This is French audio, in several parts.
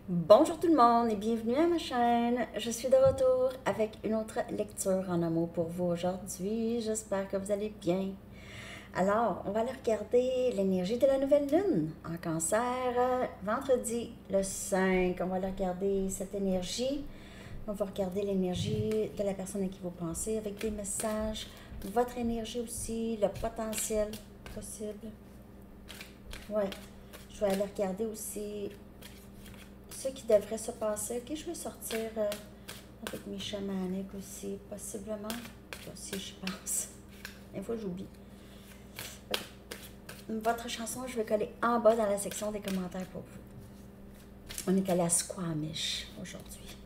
Bonjour tout le monde et bienvenue à ma chaîne. Je suis de retour avec une autre lecture en amour pour vous aujourd'hui. J'espère que vous allez bien. Alors, on va aller regarder l'énergie de la nouvelle lune en cancer, vendredi le 5. On va aller regarder cette énergie. On va regarder l'énergie de la personne à qui vous pensez avec des messages, votre énergie aussi, le potentiel possible. Ouais, je vais aller regarder aussi ce qui devrait se passer. Ok, je vais sortir avec mes chamaniques aussi, possiblement. Si je pense. Des fois, j'oublie. Votre chanson, je vais coller en bas dans la section des commentaires pour vous. On est allé à Squamish aujourd'hui.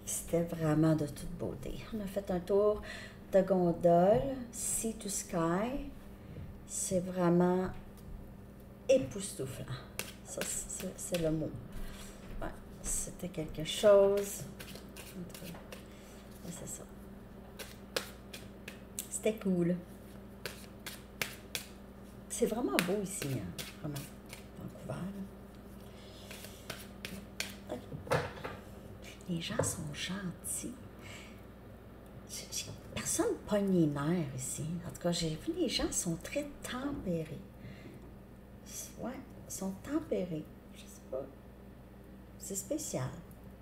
C'était vraiment de toute beauté. On a fait un tour de gondole, Sea to Sky. C'est vraiment époustouflant. Ça, c'est le mot. Ouais, c'était quelque chose. C'est ça. C'était cool. C'est vraiment beau ici, hein? Vraiment. Vancouver. Là. Les gens sont gentils. Personne pogne les nerfs ici. En tout cas, j'ai vu les gens sont très tempérés. Ouais, ils sont tempérés. Je sais pas. C'est spécial.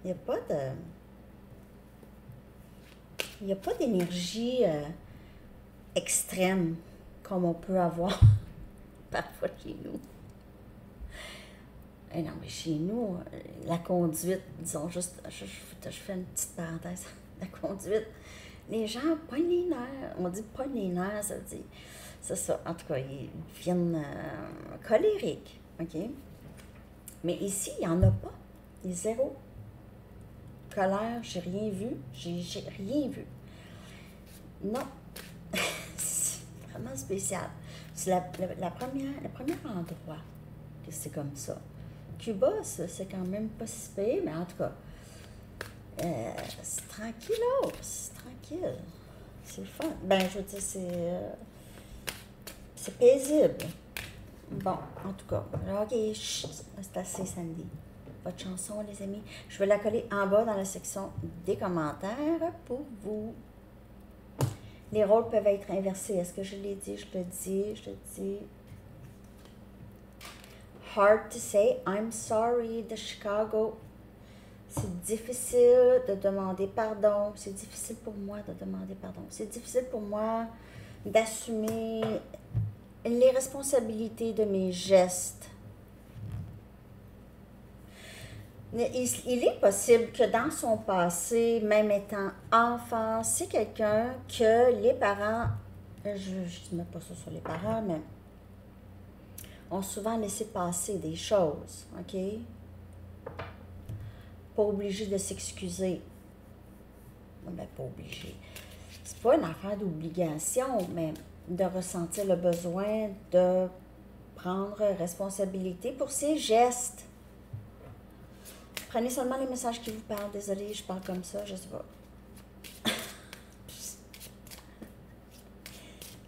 Il n'y a pas de... Il n'y a pas d'énergie extrême comme on peut avoir parfois chez nous. Et non, mais chez nous, la conduite, disons juste, je fais une petite parenthèse, la conduite, les gens pognent les nerfs. On dit pognent les nerfs, ça dit, c'est ça. En tout cas, ils viennent colériques, OK? Mais ici, il n'y en a pas. Il y a zéro colère, j'ai rien vu, j'ai rien vu. Non, c'est vraiment spécial. C'est le premier endroit que c'est comme ça. Cuba, c'est quand même pas si pire, mais en tout cas, c'est tranquille, c'est tranquille. C'est le fun. Ben, je veux dire, c'est paisible. Bon, en tout cas, ok, c'est assez, Sandy. Votre chanson, les amis, je vais la coller en bas dans la section des commentaires pour vous. Les rôles peuvent être inversés. Est-ce que je l'ai dit? Je le dis. Hard to say, I'm sorry de Chicago. C'est difficile de demander pardon. C'est difficile pour moi de demander pardon. C'est difficile pour moi d'assumer les responsabilités de mes gestes. Il est possible que dans son passé, même étant enfant, c'est quelqu'un que les parents, je ne mets pas ça sur les parents, mais ont souvent laissé passer des choses, OK? Pas obligé de s'excuser. Ben, pas obligé. C'est pas une affaire d'obligation, mais de ressentir le besoin de prendre responsabilité pour ses gestes. Prenez seulement les messages qui vous parlent. Désolée, je parle comme ça, je sais pas.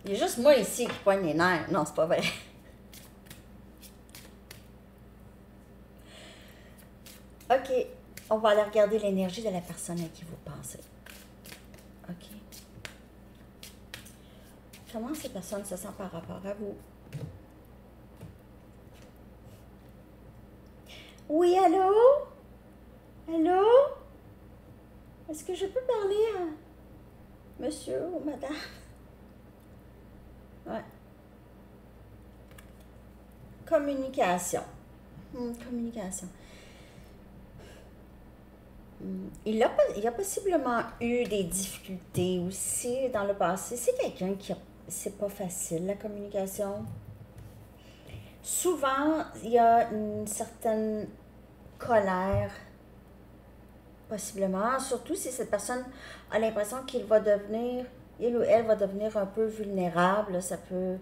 Il y a juste moi ici qui poigne les nerfs. Non, c'est pas vrai. OK, on va aller regarder l'énergie de la personne à qui vous pensez. OK. Comment ces personnes se sentent par rapport à vous? Oui, allô? Allô? Est-ce que je peux parler à monsieur ou madame? Ouais. Communication. Communication. Il a possiblement eu des difficultés aussi dans le passé. C'est quelqu'un qui c'est pas facile, la communication. Souvent, il y a une certaine colère, possiblement, surtout si cette personne a l'impression il ou elle va devenir un peu vulnérable. Ça peut.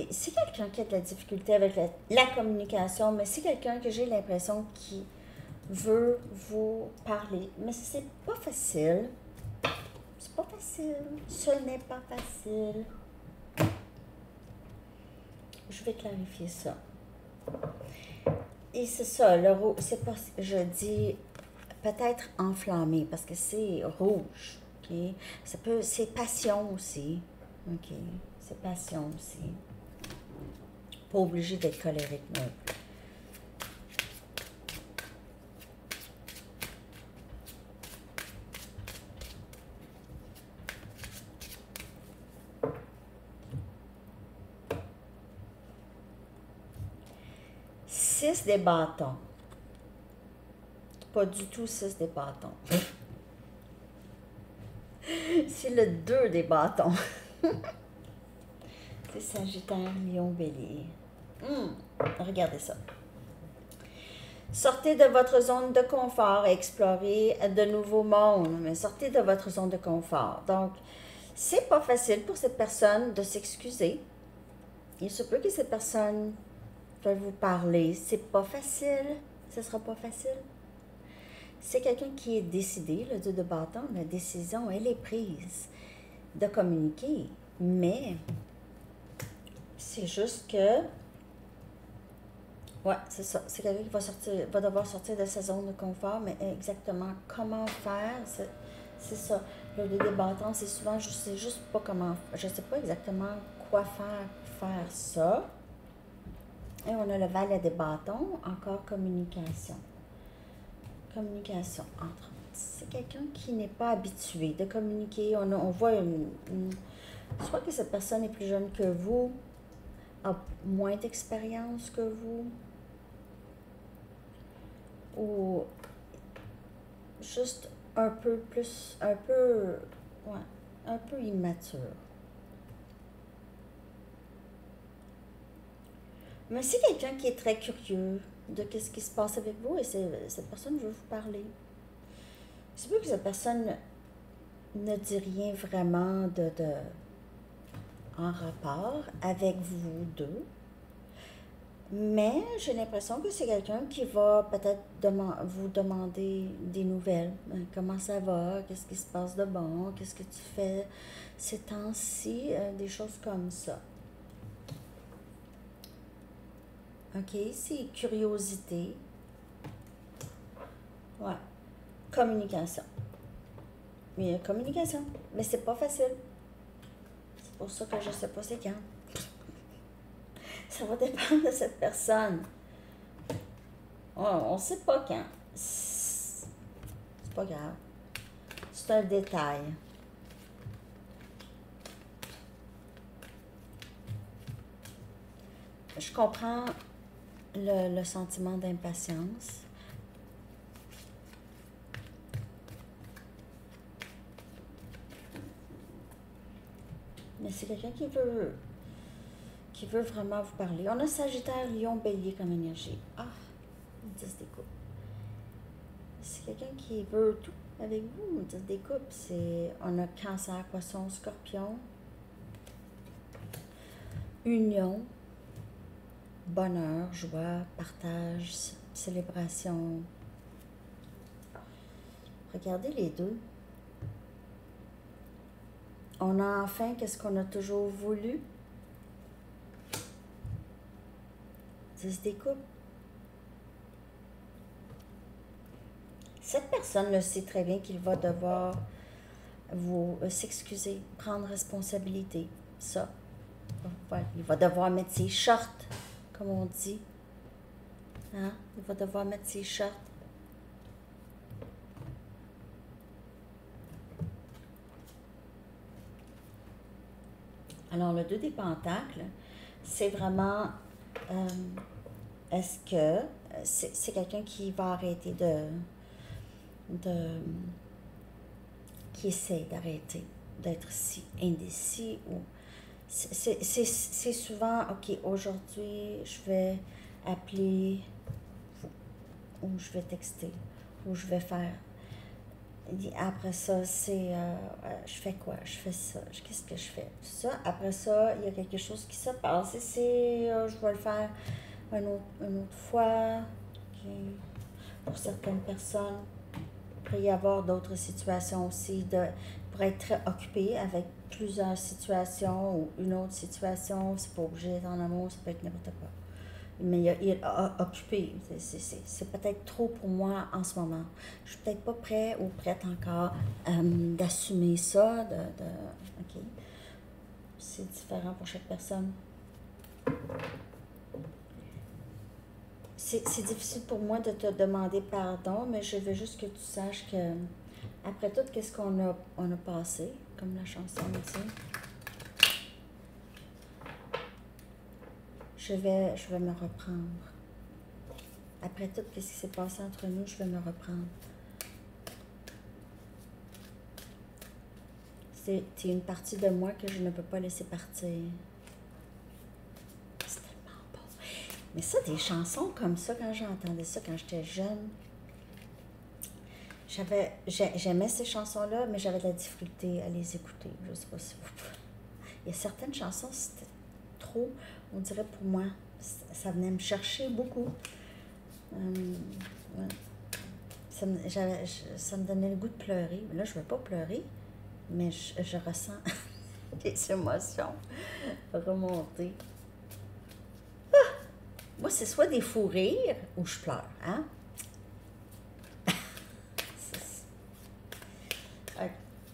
C'est quelqu'un qui a de la difficulté avec la communication, mais c'est quelqu'un que j'ai l'impression qui veut vous parler. Mais c'est pas facile. C'est pas facile. Ce n'est pas facile. Je vais clarifier ça. Et c'est ça, c'est pas, je dis peut-être enflammé parce que c'est rouge, ok? C'est passion aussi, ok? C'est passion aussi. Pas obligé d'être colérique non plus. Six des bâtons. Pas du tout six des bâtons. C'est le 2 des bâtons. C'est Sagittaire, Lion, Bélier. Regardez ça. Sortez de votre zone de confort et explorez de nouveaux mondes. Mais sortez de votre zone de confort. Donc, c'est pas facile pour cette personne de s'excuser. Il se peut que cette personne veuille vous parler. C'est pas facile. Ce sera pas facile. C'est quelqu'un qui est décidé, le 2 de bâton, la décision, elle est prise de communiquer. Mais c'est juste que, ouais, c'est ça. C'est quelqu'un qui va devoir sortir de sa zone de confort, mais exactement comment faire, c'est ça. Le 2 de bâton, c'est souvent, je sais juste pas comment, je sais pas exactement quoi faire pour faire ça. Et on a le valet des bâtons, encore communication. Communication entre. C'est quelqu'un qui n'est pas habitué de communiquer. On voit soit que cette personne est plus jeune que vous, a moins d'expérience que vous, ou juste un peu plus, un peu immature. Mais c'est quelqu'un qui est très curieux de ce qui se passe avec vous et cette personne veut vous parler. C'est vrai que cette personne ne dit rien vraiment en rapport avec vous deux, mais j'ai l'impression que c'est quelqu'un qui va peut-être vous demander des nouvelles. Comment ça va? Qu'est-ce qui se passe de bon? Qu'est-ce que tu fais ces temps-ci? Des choses comme ça. OK, c'est curiosité. Ouais. Communication. Mais communication. Mais c'est pas facile. C'est pour ça que je sais pas c'est quand. Ça va dépendre de cette personne. On sait pas quand. C'est pas grave. C'est un détail. Je comprends le sentiment d'impatience. Mais c'est quelqu'un qui veut vraiment vous parler. On a Sagittaire, Lion, Bélier comme énergie. Ah, 10 des coupes. C'est quelqu'un qui veut tout avec vous, 10 des coupes. On a Cancer, Poisson, Scorpion. Union, bonheur, joie, partage, célébration. Regardez les deux. On a enfin qu'est-ce qu'on a toujours voulu. 10 des coupes. Cette personne le sait très bien qu'il va devoir s'excuser, prendre responsabilité. Ça. Voilà. Il va devoir mettre ses shorts, comme on dit. Hein? Il va devoir mettre ses shorts. Alors, le 2 des pentacles, c'est vraiment, est-ce que c'est quelqu'un qui va arrêter qui essaie d'arrêter d'être si indécis ou c'est souvent, ok, aujourd'hui, je vais appeler ou je vais texter ou je vais faire. Après ça, je fais quoi? Je fais ça. Qu'est-ce que je fais? Tout ça. Après ça, il y a quelque chose qui se passe et je vais le faire une autre fois. Okay. Pour certaines personnes, il peut y avoir d'autres situations aussi pour être très occupé avec plusieurs situations ou une autre situation. C'est pas obligé d'être en amour, ça peut être n'importe quoi. mais il est occupé. C'est peut-être trop pour moi en ce moment. Je suis peut-être pas prêt ou prête encore d'assumer ça. OK. C'est différent pour chaque personne. C'est difficile pour moi de te demander pardon, mais je veux juste que tu saches que, après tout, qu'est-ce on a passé, comme la chanson dit. Je vais me reprendre. Après tout, qu'est-ce qui s'est passé entre nous, je vais me reprendre. C'est une partie de moi que je ne peux pas laisser partir. C'est tellement beau. Mais ça, des chansons comme ça, quand j'entendais ça, quand j'étais jeune, j'aimais ces chansons-là, mais j'avais de la difficulté à les écouter. Je ne sais pas si vous... Il y a certaines chansons, c'était trop, on dirait pour moi, ça venait me chercher beaucoup. Ouais. Ça me donnait le goût de pleurer. Là, je ne veux pas pleurer, mais je ressens des émotions remonter. Ah! Moi, c'est soit des fous rires ou je pleure, hein?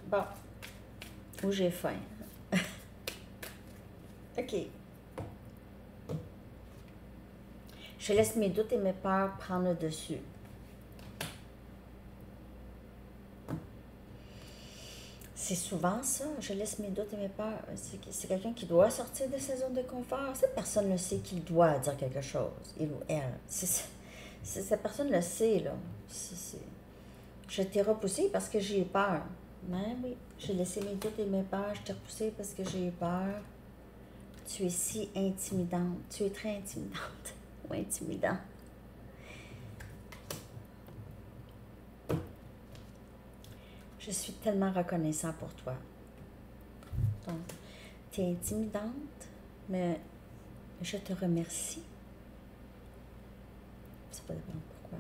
Bon. Ou j'ai faim. OK. Je laisse mes doutes et mes peurs prendre le dessus. C'est souvent ça, je laisse mes doutes et mes peurs. C'est quelqu'un qui doit sortir de sa zone de confort. Cette personne le sait qu'il doit dire quelque chose, il ou elle. Cette personne le sait, là. Je t'ai repoussé parce que j'ai eu peur. Mais oui, j'ai laissé mes doutes et mes peurs, je t'ai repoussé parce que j'ai eu peur. Tu es si intimidante. Tu es très intimidante ou intimidant. Je suis tellement reconnaissant pour toi. Donc, tu es intimidante, mais je te remercie. C'est pas dépendre pourquoi.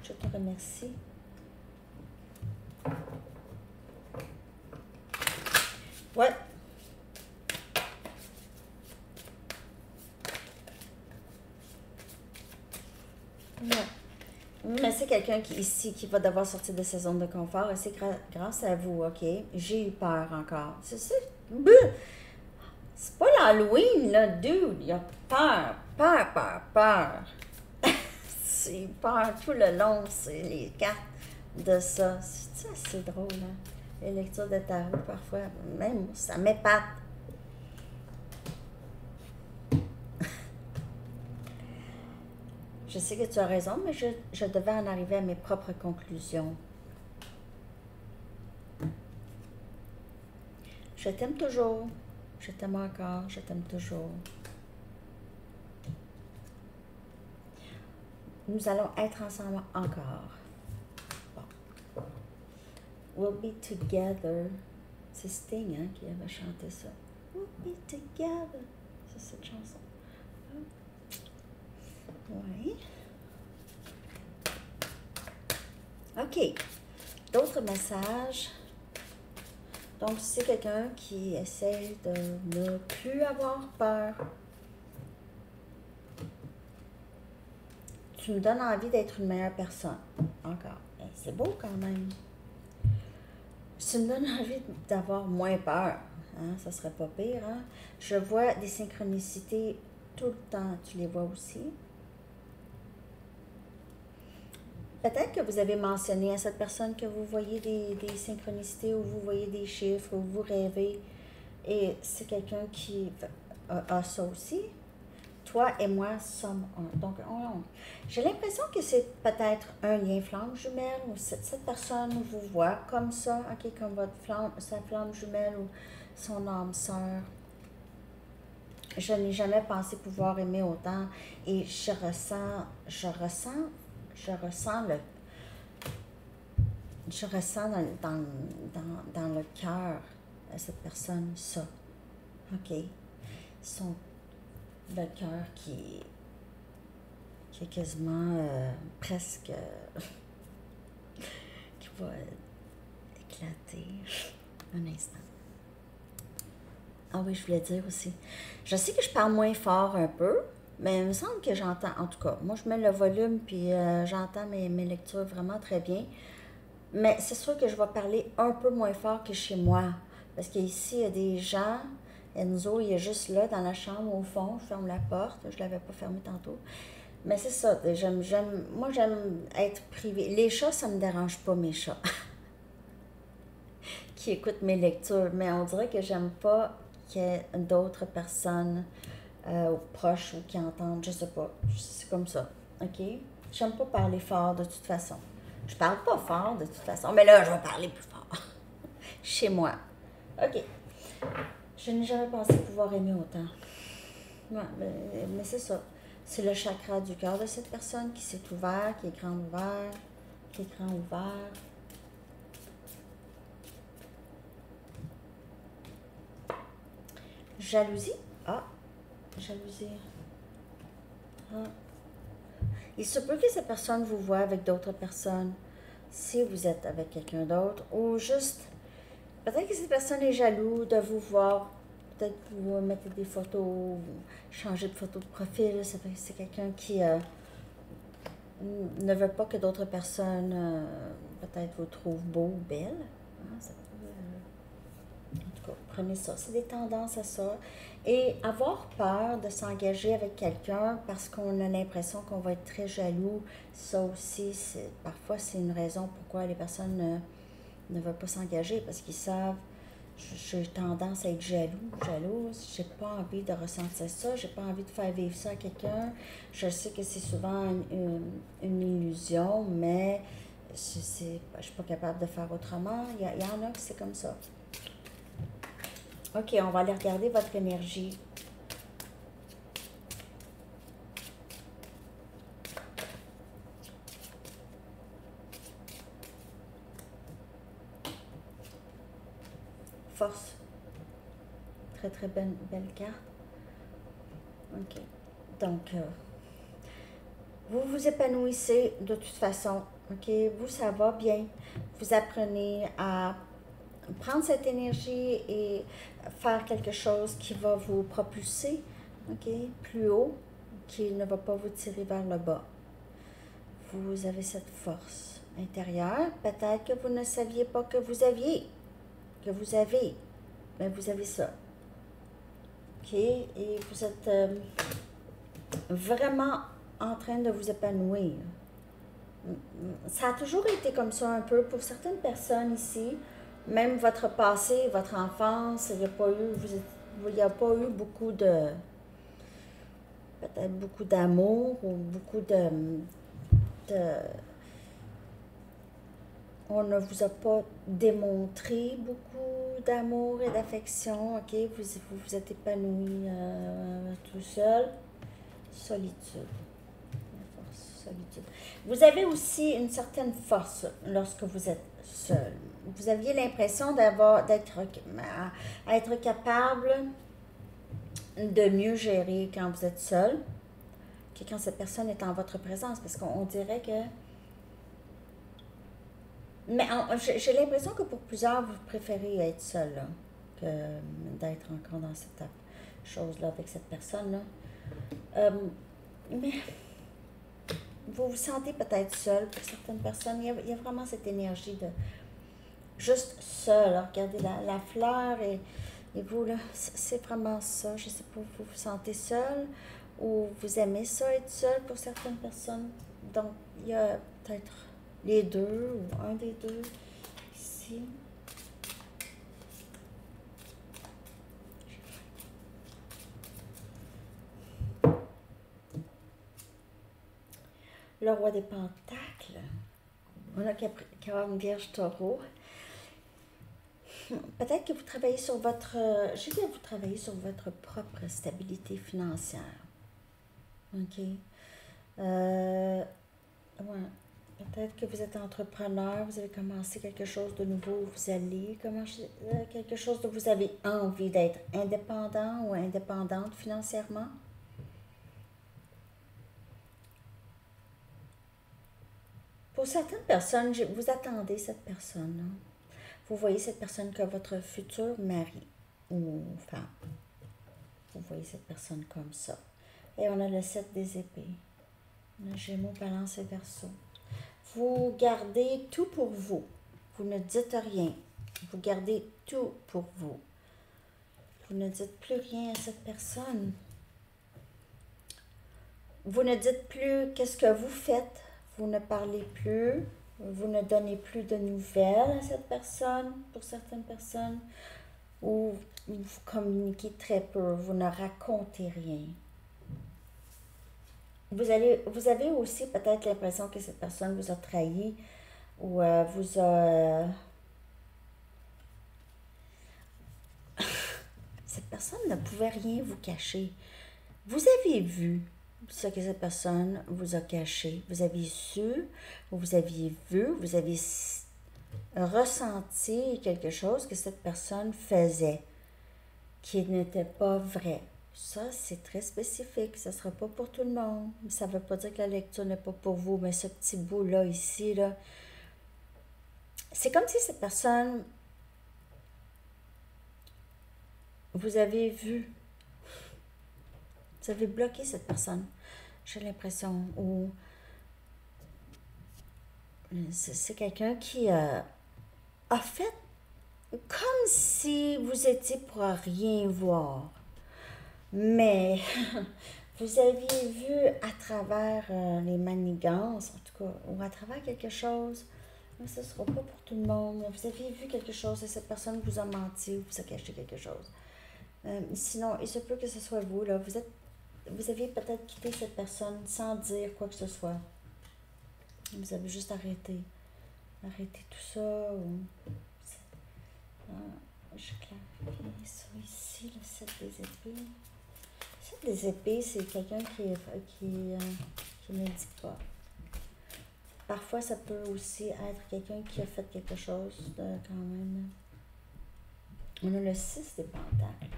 Je te remercie. Ouais. Ouais. Mais c'est quelqu'un qui va devoir sortir de sa zone de confort et c'est grâce à vous, OK? J'ai eu peur encore. C'est pas l'Halloween, là, dude. Il y a peur, peur, peur, peur. C'est peur tout le long, c'est les cartes de ça. C'est assez drôle, hein? Les lectures de tarot, parfois, même ça m'épate. Je sais que tu as raison, mais je devais en arriver à mes propres conclusions. Je t'aime toujours. Je t'aime encore. Je t'aime toujours. Nous allons être ensemble encore. Bon. We'll be together. C'est Sting, hein, qui avait chanté ça. We'll be together. C'est cette chanson. Oui. OK. D'autres messages. Donc, c'est quelqu'un qui essaie de ne plus avoir peur. Tu me donnes envie d'être une meilleure personne. Encore. C'est beau quand même. Tu me donnes envie d'avoir moins peur. Hein? Ça serait pas pire. Hein? Je vois des synchronicités tout le temps. Tu les vois aussi? Peut-être que vous avez mentionné à cette personne que vous voyez des synchronicités ou vous voyez des chiffres ou vous rêvez. Et c'est quelqu'un qui a ça aussi. Toi et moi sommes un. Donc, j'ai l'impression que c'est peut-être un lien flamme jumelle ou cette personne vous voit comme ça, OK, comme sa flamme jumelle ou son âme sœur. Je n'ai jamais pensé pouvoir aimer autant et je ressens dans le cœur de cette personne ça. OK. Le cœur qui est quasiment presque qui va éclater. Un instant. Ah oui, je voulais dire aussi. Je sais que je parle moins fort un peu. Mais il me semble que j'entends, en tout cas, moi je mets le volume puis j'entends mes lectures vraiment très bien. Mais c'est sûr que je vais parler un peu moins fort que chez moi. Parce qu'ici, il y a des gens. Enzo, il est juste là, dans la chambre, au fond. Je ferme la porte. Je ne l'avais pas fermée tantôt. Mais c'est ça. Moi, j'aime être privée. Les chats, ça me dérange pas, mes chats, qui écoutent mes lectures. Mais on dirait que j'aime pas qu'il y ait d'autres personnes proches ou qui entendent. Je sais pas. C'est comme ça. OK? J'aime pas parler fort de toute façon. Je parle pas fort de toute façon. Mais là, je vais parler plus fort. Chez moi. OK. Je n'ai jamais pensé pouvoir aimer autant. Ouais, mais c'est ça. C'est le chakra du cœur de cette personne qui s'est ouvert, qui est grand ouvert, qui est grand ouvert. Jalousie. Ah, jalousie. Ah. Il se peut que cette personne vous voit avec d'autres personnes, si vous êtes avec quelqu'un d'autre, ou juste, peut-être que cette personne est jaloux de vous voir. Peut-être que vous mettez des photos, vous changez de photo de profil. C'est quelqu'un qui ne veut pas que d'autres personnes, peut-être, vous trouvent beau ou belle. Hein, ça peut, en tout cas, prenez ça. C'est des tendances à ça. Et avoir peur de s'engager avec quelqu'un parce qu'on a l'impression qu'on va être très jaloux, ça aussi, parfois, c'est une raison pourquoi les personnes ne veulent pas s'engager, parce qu'ils savent, j'ai tendance à être jalouse, j'ai pas envie de ressentir ça, j'ai pas envie de faire vivre ça à quelqu'un. Je sais que c'est souvent une illusion, mais je suis pas capable de faire autrement. Il y en a que c'est comme ça. OK, on va aller regarder votre énergie. Force. Très, très belle carte. OK. Donc, vous vous épanouissez de toute façon. OK? Vous, ça va bien. Vous apprenez à prendre cette énergie et faire quelque chose qui va vous propulser, OK, plus haut, qui ne va pas vous tirer vers le bas. Vous avez cette force intérieure, peut-être que vous ne saviez pas que vous avez, mais vous avez ça. OK, et vous êtes vraiment en train de vous épanouir. Ça a toujours été comme ça un peu pour certaines personnes ici. Même votre passé, votre enfance, il n'y a pas eu beaucoup de, peut-être beaucoup d'amour ou beaucoup on ne vous a pas démontré beaucoup d'amour et d'affection, ok? Vous êtes épanoui tout seul. Solitude. Solitude. Vous avez aussi une certaine force lorsque vous êtes seul. Vous aviez l'impression être capable de mieux gérer quand vous êtes seul que quand cette personne est en votre présence, parce qu'on dirait que... Mais j'ai l'impression que pour plusieurs, vous préférez être seul, là, que d'être encore dans cette chose-là avec cette personne-là. Mais vous vous sentez peut-être seul pour certaines personnes. Il y a vraiment cette énergie de juste seul. Regardez la fleur et vous, là, c'est vraiment ça. Je ne sais pas, vous vous sentez seul ou vous aimez ça, être seul pour certaines personnes. Donc, il y a peut-être les deux ou un des deux ici. Le roi des pentacles. On a Capricorne, Vierge, Taureau. Peut-être que vous travaillez sur votre... Je dis que vous travaillez sur votre propre stabilité financière. OK. Ouais. Peut-être que vous êtes entrepreneur, vous avez commencé quelque chose de nouveau, vous allez commencer quelque chose dont vous avez envie d'être indépendant ou indépendante financièrement. Pour certaines personnes, vous attendez cette personne. Vous voyez cette personne comme votre futur mari ou femme. Vous voyez cette personne comme ça. Et on a le 7 des épées. On a Gémeaux, Balance et Verseau. Vous gardez tout pour vous. Vous ne dites rien. Vous gardez tout pour vous. Vous ne dites plus rien à cette personne. Vous ne dites plus qu'est-ce que vous faites. Vous ne parlez plus. Vous ne donnez plus de nouvelles à cette personne, pour certaines personnes. Ou vous communiquez très peu. Vous ne racontez rien. Vous avez aussi peut-être l'impression que cette personne vous a trahi ou vous a... Cette personne ne pouvait rien vous cacher. Vous avez vu ce que cette personne vous a caché. Vous avez su, vous aviez vu, vous avez ressenti quelque chose que cette personne faisait qui n'était pas vrai. Ça, c'est très spécifique. Ça ne sera pas pour tout le monde. Ça ne veut pas dire que la lecture n'est pas pour vous, mais ce petit bout-là, ici, là, c'est comme si cette personne, vous avez vu, vous avez bloqué cette personne. J'ai l'impression. Ou c'est quelqu'un qui a fait comme si vous étiez pour rien voir. Mais vous aviez vu à travers les manigances, en tout cas, ou à travers quelque chose, mais ce ne sera pas pour tout le monde. Vous aviez vu quelque chose et cette personne vous a menti ou vous a caché quelque chose. Sinon, il se peut que ce soit vous, là. Vous aviez peut-être quitté cette personne sans dire quoi que ce soit. Vous avez juste arrêté. Arrêté tout ça. Ou... je clarifie ça ici, le 7 des épées. Le 7 des épées, c'est quelqu'un qui ne dit pas. Parfois, ça peut aussi être quelqu'un qui a fait quelque chose de quand même. On a le 6 des pentacles.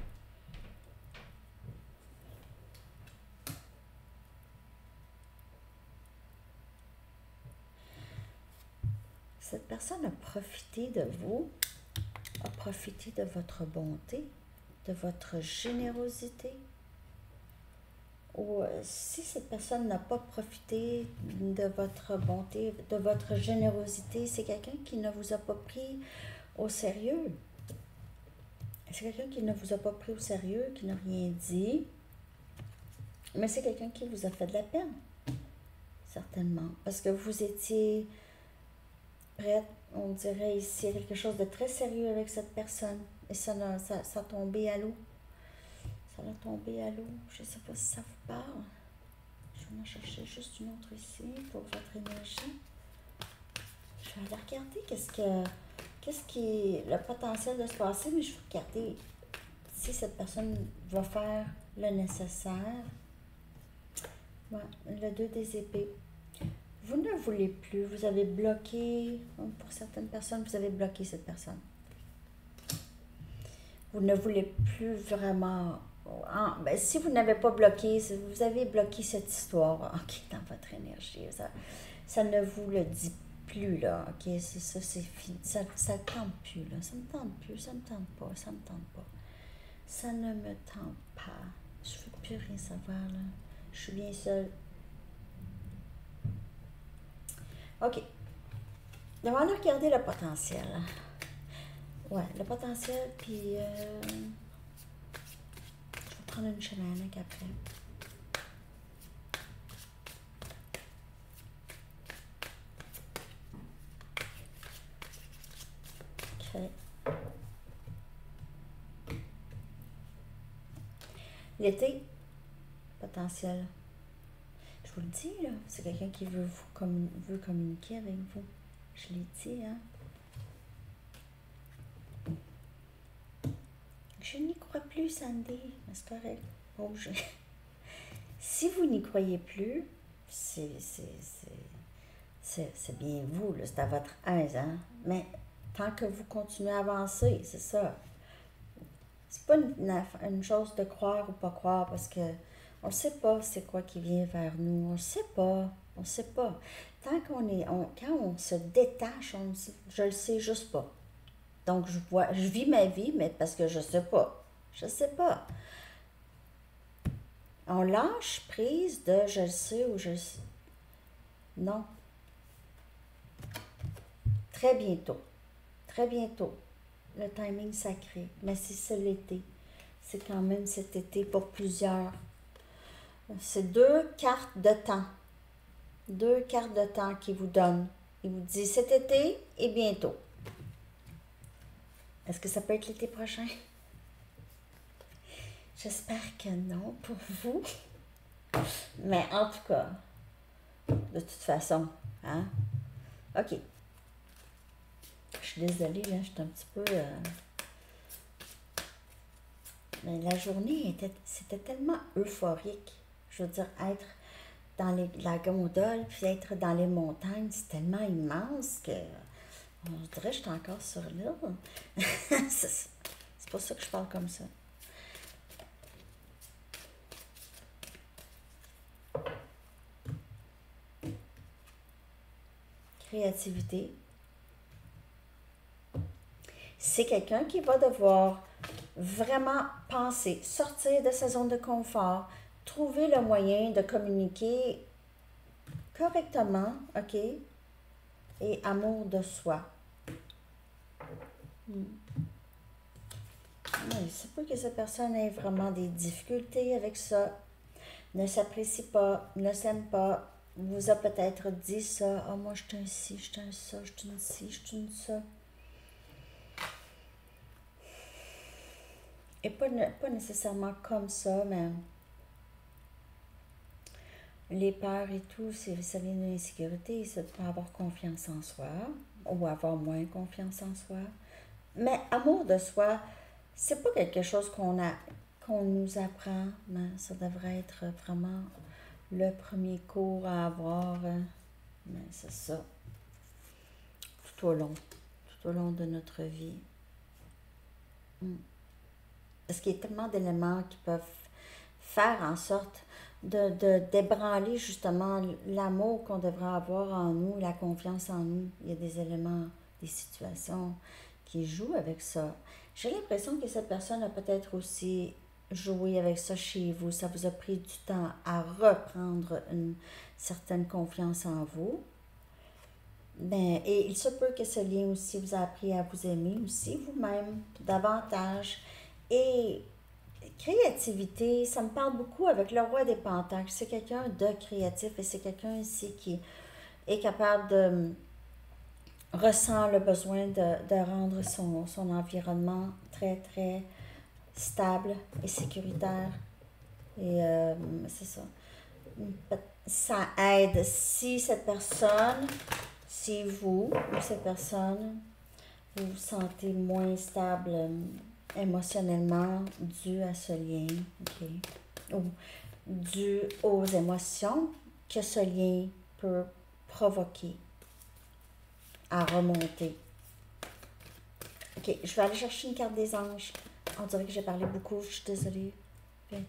Cette personne a profité de vous, a profité de votre bonté, de votre générosité. Ou si cette personne n'a pas profité de votre bonté, de votre générosité, c'est quelqu'un qui ne vous a pas pris au sérieux. C'est quelqu'un qui ne vous a pas pris au sérieux, qui n'a rien dit, mais c'est quelqu'un qui vous a fait de la peine, certainement, parce que vous étiez prête, on dirait ici, à quelque chose de très sérieux avec cette personne, et ça a tombé à l'eau. Ça a tombé à l'eau. Je ne sais pas si ça vous parle. Je vais en chercher juste une autre ici pour votre énergie. Je vais aller regarder qu'est-ce qui est le potentiel de se passer, mais je vais regarder si cette personne va faire le nécessaire. Ouais, le 2 des épées. Vous ne voulez plus, vous avez bloqué, pour certaines personnes, vous avez bloqué cette personne. Vous ne voulez plus vraiment... si vous n'avez pas bloqué, vous avez bloqué cette histoire, ok, dans votre énergie. Ça ne vous le dit plus, là, ok, c'est ça, c'est fini. Ça ne tente plus, là. Ça ne me tente plus, ça ne me tente pas, ça ne me tente pas. Ça ne me tente pas. Je ne veux plus rien savoir, là. Je suis bien seule. Ok. On va aller regarder le potentiel. Ouais, le potentiel, puis je vais prendre une chamanique après. Ok. L'été, potentiel. Je vous le dis, là, c'est quelqu'un qui veut communiquer avec vous. Je l'ai dit, hein. Je n'y crois plus, Sandy. Mais c'est correct. Oh, si vous n'y croyez plus, c'est bien vous, là, c'est à votre aise, hein. Mais tant que vous continuez à avancer, c'est ça. C'est pas une chose de croire ou pas croire, parce que on ne sait pas c'est quoi qui vient vers nous. On ne sait pas. On ne sait pas. Tant quand on se détache, je le sais juste pas. Donc, je vis ma vie, mais parce que je sais pas. Je sais pas. On lâche prise de je le sais ou je le sais. Non. Très bientôt. Très bientôt. Le timing sacré. Mais c'est ça l'été. C'est quand même cet été pour plusieurs. C'est 2 cartes de temps. 2 cartes de temps qu'il vous donne. Il vous dit cet été et bientôt. Est-ce que ça peut être l'été prochain? J'espère que non pour vous. Mais en tout cas, de toute façon, hein? OK. Je suis désolée, là, je suis un petit peu... Mais la journée, c'était tellement euphorique. Je veux dire, être dans la gondole, puis être dans les montagnes, c'est tellement immense que... On dirait que je suis encore sur l'île. C'est pour ça que je parle comme ça. Créativité. C'est quelqu'un qui va devoir vraiment penser, sortir de sa zone de confort, trouver le moyen de communiquer correctement, OK? Et amour de soi. Il se peut que cette personne ait vraiment des difficultés avec ça, ne s'apprécie pas, ne s'aime pas, vous a peut-être dit ça, « Ah, moi, je suis un ci, je suis un ça, je suis une ci, je suis une ça. » Et pas nécessairement comme ça, mais les peurs et tout, ça vient d'une insécurité, ça peut avoir confiance en soi ou avoir moins confiance en soi. Mais amour de soi, c'est pas quelque chose qu'on nous apprend, mais ça devrait être vraiment le premier cours à avoir. Mais c'est ça, tout au long de notre vie. Parce qu'il y a tellement d'éléments qui peuvent faire en sorte de débranler justement l'amour qu'on devrait avoir en nous, la confiance en nous. Il y a des éléments, des situations qui jouent avec ça. J'ai l'impression que cette personne a peut-être aussi joué avec ça chez vous. Ça vous a pris du temps à reprendre une certaine confiance en vous. Ben, et il se peut que ce lien aussi vous a appris à vous aimer aussi vous-même davantage. Et créativité, ça me parle beaucoup avec le roi des pentacles. C'est quelqu'un de créatif et c'est quelqu'un ici qui est capable de ressent le besoin de rendre son environnement très, très stable et sécuritaire. Et c'est ça. Ça aide si cette personne, si vous ou cette personne, vous vous sentez moins stable émotionnellement dû à ce lien, OK? Ou dû aux émotions que ce lien peut provoquer à remonter. OK, je vais aller chercher une carte des anges. On dirait que j'ai parlé beaucoup, je suis désolée. 28,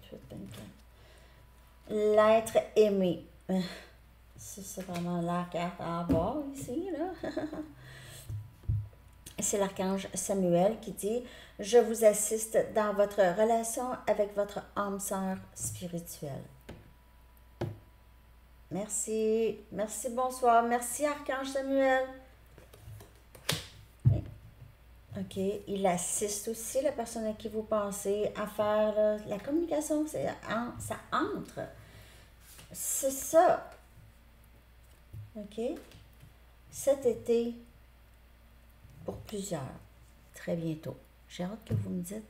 24. L'être aimé. C'est vraiment la carte à avoir ici, là. C'est l'archange Samuel qui dit « Je vous assiste dans votre relation avec votre âme sœur spirituelle. » Merci. Merci, bonsoir. Merci, archange Samuel. OK. Il assiste aussi la personne à qui vous pensez à faire la communication. Ça entre. C'est ça. OK. Cet été, pour plusieurs, très bientôt. J'ai hâte que vous me dites.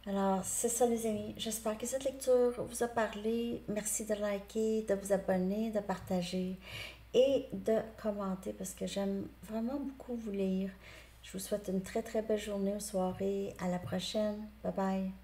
Alors, c'est ça les amis. J'espère que cette lecture vous a parlé. Merci de liker, de vous abonner, de partager et de commenter parce que j'aime vraiment beaucoup vous lire. Je vous souhaite une très très belle journée ou soirée. À la prochaine. Bye bye.